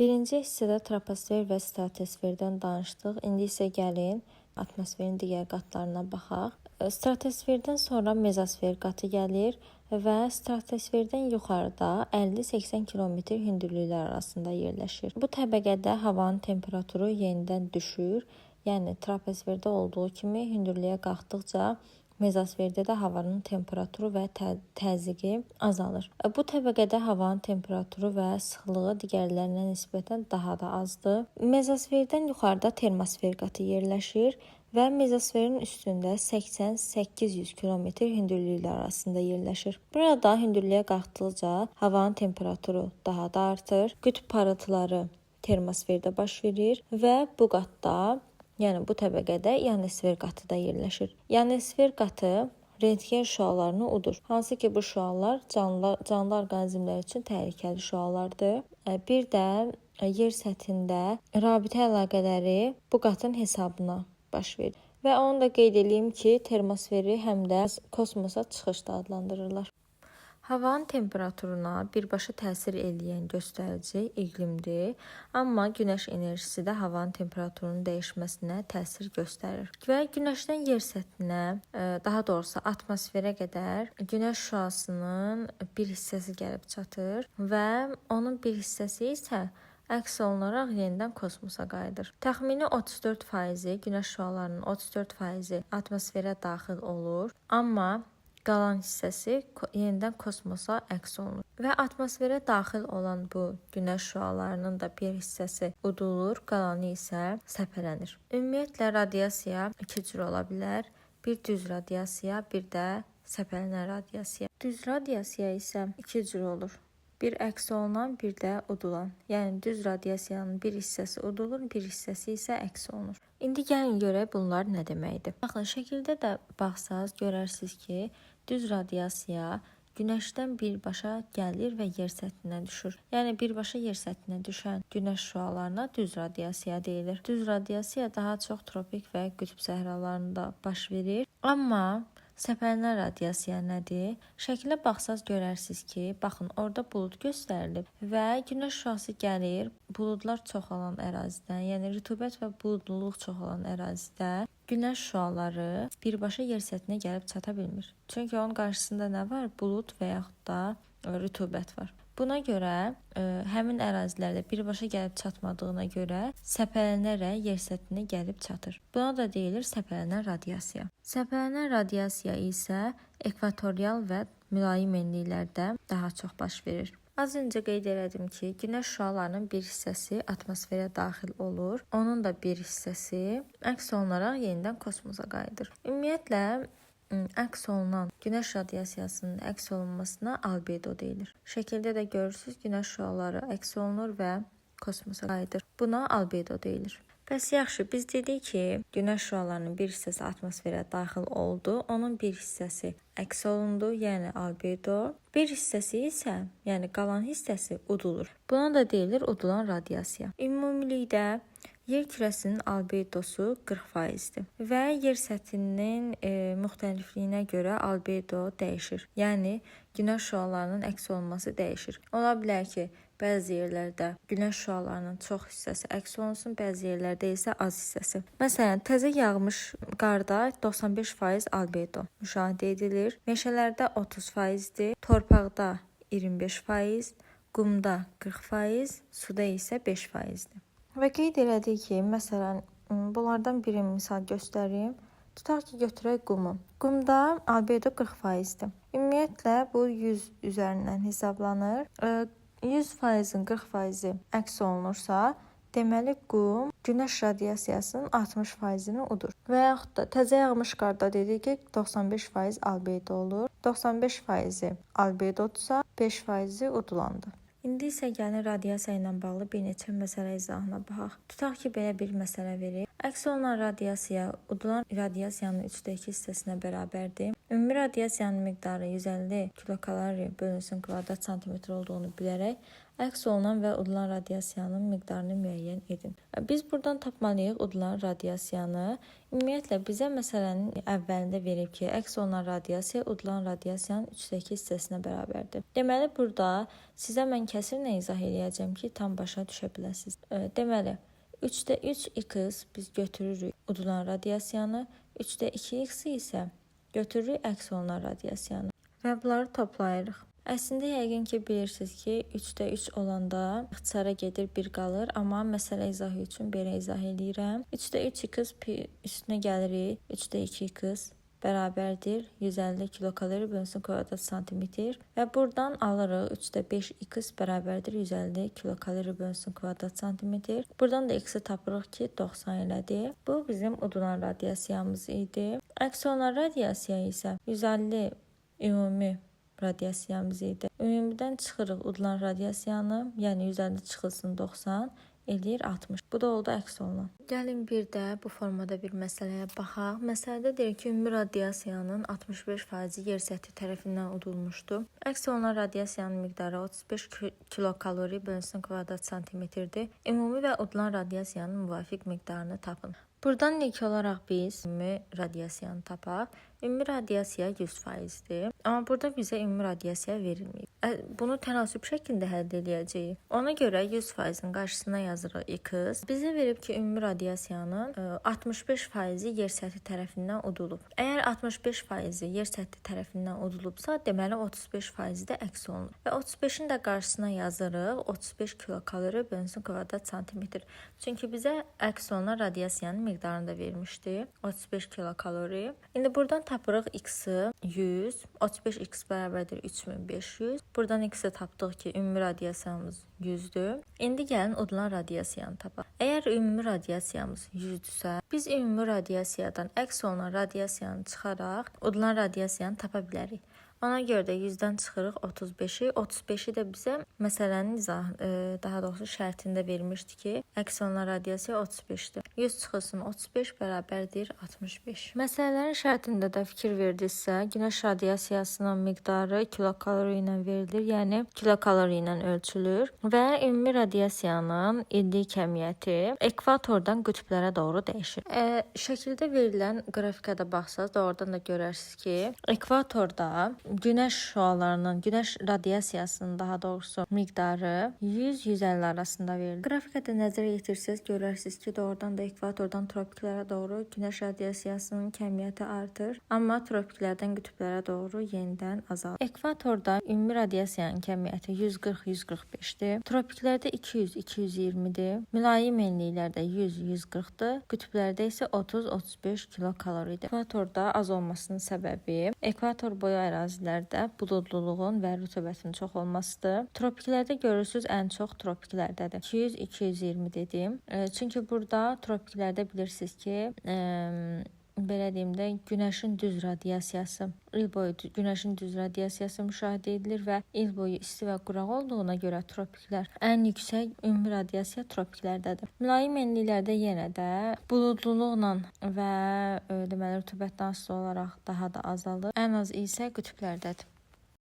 Birinci hissədə troposfer və stratosferdən danışdıq. İndi isə gəlin atmosferin digər qatlarına baxaq. Stratosferdən sonra mezosfer qatı gəlir və stratosferdən yuxarıda 50-80 kilometr hündürlüklər arasında yerləşir. Bu təbəqədə havanın temperaturu yenidən düşür. Yəni troposferdə olduğu kimi hündürlüyə qalxdıqca mezosferdə də havanın temperaturu və təzyiqi azalır. Bu təbəqədə havanın temperaturu və sıxlığı digərlərinə nisbətən daha da azdır. Mezosferdən yuxarıda termosfer qatı yerləşir və mezosferin üstündə 80-800 kilometr hündürlüklər arasında yerləşir. Burada hündürlüyə qalxdıqca havanın temperaturu daha da artır. Qütb parıltıları termosferdə baş verir və bu qatda, yəni bu təbəqədə ionosfer qatı da yerləşir. Ionosfer qatı rentgen şüalarını udur. Hansı ki bu şüalar canlı orqanizmlər üçün təhlükəli şüalardır. Bir də yer səthində rabitə əlaqələri bu qatın hesabına baş verir. Və onu da qeyd edeyim ki, termosferi həm də kosmosa çıxış da adlandırırlar. Havanın temperaturuna birbaşa təsir edən göstərici iqlimdir, amma günəş enerjisi də havanın temperaturunun dəyişməsinə təsir göstərir. Və günəşdən yer səthinə, daha doğrusu atmosferə qədər günəş şüasının bir hissəsi gəlib çatır və onun bir hissəsi isə əks olunaraq yenidən kosmosa qayıdır. Təxmini 34% günəş şüalarının 34% atmosferə daxil olur, amma qalan hissəsi yenidən kosmosa əks olunur. Və atmosferə daxil olan bu günəş şüalarının da bir hissəsi udulur, qalanı isə səpələnir. Ümumiyyətlə radiasiya iki cür ola bilər. Bir düz radiasiya, bir də səpələnən radiasiya. Düz radiasiya isə iki cür olur. Bir əks olunan, bir də udulan. Yəni düz radiasiyanın bir hissəsi udulur, bir hissəsi isə əks olunur. İndi gəlin görək bunlar nə deməkdir. Baxın, şəkildə də baxsaz görərsiniz ki, düz radiasiya günəşdən birbaşa gəlir və yer səthinə düşür. Yəni birbaşa yer səthinə düşən günəş şüalarına düz radiasiya deyilir. Düz radiasiya daha çox tropik və qütb səhralarında baş verir. Amma səpələnən radiasiya nədir? Şəklə baxsaz görərsiniz ki, baxın, orada bulud göstərilib və günəş şüası gəlir, buludlar çox olan ərazidən, yəni rütubət və buludluluq çox olan ərazidə günəş şüaları birbaşa yer səthinə gəlib çata bilmir. Çünki onun qarşısında nə var? Bulud və yaxud da rütubət var. Buna görə həmin ərazilərdə birbaşa gəlib çatmadığına görə səpələnərək yer səthinə gəlib çatır. Buna da deyilir səpələnən radiasiya. Səpələnən radiasiya isə ekvatorial və mülayim enliklərdə daha çox baş verir. Az öncə qeyd elədim ki, günəş şüalarının bir hissəsi atmosferə daxil olur. Onun da bir hissəsi əks olunaraq yenidən kosmosa qayıdır. Ümumiyyətlə əks olunan günəş radiasiyasının əks olunmasına albedo deyilir. Şəkildə də görürsüz, günəş şüaları əks olunur və kosmosa qayıdır. Buna albedo deyilir. Bəs yaxşı, biz dedik ki, günəş şüalarının bir hissəsi atmosferə daxil oldu, onun bir hissəsi əks olundu, yəni albedo. Bir hissəsi isə, yəni qalan hissəsi udulur. Buna da deyilir udulan radiasiya. Ümumilikdə yer kürəsinin albedosu 40%-dir və yer səthinin müxtəlifliyinə görə albedo dəyişir. Yəni günəş şüalarının əks olunması dəyişir. Ola bilər ki, bəzi yerlərdə günəş şüalarının çox hissəsi əks olunsun, bəzi yerlərdə isə az hissəsi. Məsələn, təzə yağmış qarda 95% albedo müşahidə edilir. Meşələrdə 30%-dir, torpaqda 25%, qumda 40%, suda isə 5%-dir. Və qeyd elədik ki, məsələn, bunlardan biri misal göstərim. Tutaq ki, götürək qumu. Qumda albedo 40%-dir. Ümumiyyətlə, bu 100 üzərindən hesablanır. 100%-in 40%-i əks olunursa, deməli qum günəş radiasiyasının 60%-ni udur. Və yaxud da təzə yağmış qarda dedik ki, 95% albedo olur. 95%-i albedodursa, 5%-i udulandır. İndi isə gəlin radiasiya ilə bağlı bir neçə məsələ izahına baxaq. Tutaq ki, belə bir məsələ verir. Əks olunan radiasiya udulan radiasiyanın 3/2 hissəsinə bərabərdir Ümumi radiasiyanın miqdarı 150 kilokalori bölünsün kvadrat santimetr olduğunu bilərək əks olunan və udulan radiasiyanın miqdarını müəyyən edin. Biz buradan tapmalıyıq udulan radiasiyanı. Ümumiyyətlə bizə məsələnin əvvəlində verib ki, əks olunan radiasiya udulan radiasiyanın 3/2 hissəsinə bərabərdir. Deməli burada sizə mən kəsrlə izah edəcəm ki, tam başa düşə biləsiniz. Deməli 3/3x biz götürürük udulan radiasiyanı, 3/2x isə götürürük əks olunan radiasiyanı və bunları toplayırıq. Əslində yəqin ki bilirsiniz ki 3/3 olanda ixtisara gedir 1 qalır, amma məsələ izahı üçün belə izah edirəm. 3/3x üstünə gəlirik 3/2x bərabərdir 150 kilokalori bölünsün kvadrat santimetr və buradan alırıq 3/5x bərabərdir 150 kilokalori bölünsün kvadrat santimetr. Buradan da x-i tapırıq ki 90 elədir. Bu bizim udulan radiasiyamız idi. Əks olunan radiasiya isə 150 ümumi radiasiyamız idi. Ümumidən çıxırıq udulan radiasiyanı, yəni 150 çıxılsın 90 eləyir 60. Bu da oldu əks olunan. Gəlin bir də bu formada bir məsələyə baxaq. Məsələdə deyir ki, ümumi radiasiyanın 65% yer səthi tərəfindən udulmuşdu. Əks olunan radiasiyanın miqdarı 35 kilokalori bölünsün kvadrat santimetrdir. Ümumi və udulan radiasiyanın müvafiq miqdarını tapın. Buradan ilk olaraq biz ümumi radiasiyanı tapaq. Ümumi radiasiya 100%dir. Amma burada bizə ümumi radiasiya verilməyib. Bunu tənasüb şəklində həll edəcəyik. Ona görə 100%-in qarşısına yazırıq x. Bizə verib ki, ümumi radiasiyanın 65%-i yer səthi tərəfindən udulub. Əgər 65%-i yer səthi tərəfindən udulubsa, deməli 35%-i də əks olunur. Və 35-in də qarşısına yazırıq 35 kilokalori bölünsün kvadrat santimetr. Çünki bizə əks olunan radiasiyanın miqdarını da vermişdi. 35 kilokalori. İndi buradan tapırıq x-i 100, 35x bərabərdir 3500. Buradan x-i tapdıq ki, ümumi radiasiyamız 100-dür. İndi gəlin udulan radiasiyanı tapaq. Əgər ümumi radiasiyamız 100-dürsə, biz ümumi radiasiyadan əks olunan radiasiyanı çıxaraq udulan radiasiyanı tapa bilərik. Ona görə də 100-dən çıxırıq 35-i. 35-i də bizə məsələnin daha doğrusu şərtində vermişdi ki, əks olunan radiasiya 35-dir. 100 çıxılsın 35 bərabərdir 65. Məsələlərin şərtində də fikir verdinizsə, günəş radiasiyasının miqdarı kilokalori ilə verilir, yəni kilokalori ilə ölçülür və ümumi radiasiyanın illik kəmiyyəti ekvatordan qütblərə doğru dəyişir. Şəkildə verilən qrafikada baxsaz, oradan da görərsiniz ki, ekvatorda günəş şüalarının, günəş radiasiyasının daha doğrusu miqdarı 100-150 arasında verilir. Qrafikada nəzərə yetirsəz, görərsiniz ki, doğrudan da ekvatordan tropiklərə doğru günəş radiasiyasının kəmiyyəti artır, amma tropiklərdən qütblərə doğru yenidən azalır. Ekvatorda ümumi radiasiyanın kəmiyyəti 140-145-dir. Tropiklərdə 200-220-dir. Mülayim enliklərdə 100-140-dır. Qütblərdə isə 30-35 kilokaloridir. Ekvatorda az olmasının səbəbi ekvator boyu ərazilərdə buludluluğun və rütubətin çox olmasıdır. Tropiklərdə görürsüz, ən çox tropiklərdədir. 200-220 dedim. Çünki burada tropiklərdə bilirsiniz ki, belə deyim də, günəşin düz radiasiyası, il boyu günəşin düz radiasiyası müşahidə edilir və il boyu isti və quraq olduğuna görə tropiklər ən yüksək ümumi radiasiya tropiklərdədir. Mülayim enliklərdə yenə də buludluluqla və deməli rütubətdən asılı olaraq daha da azalır. Ən az isə qütblərdədir.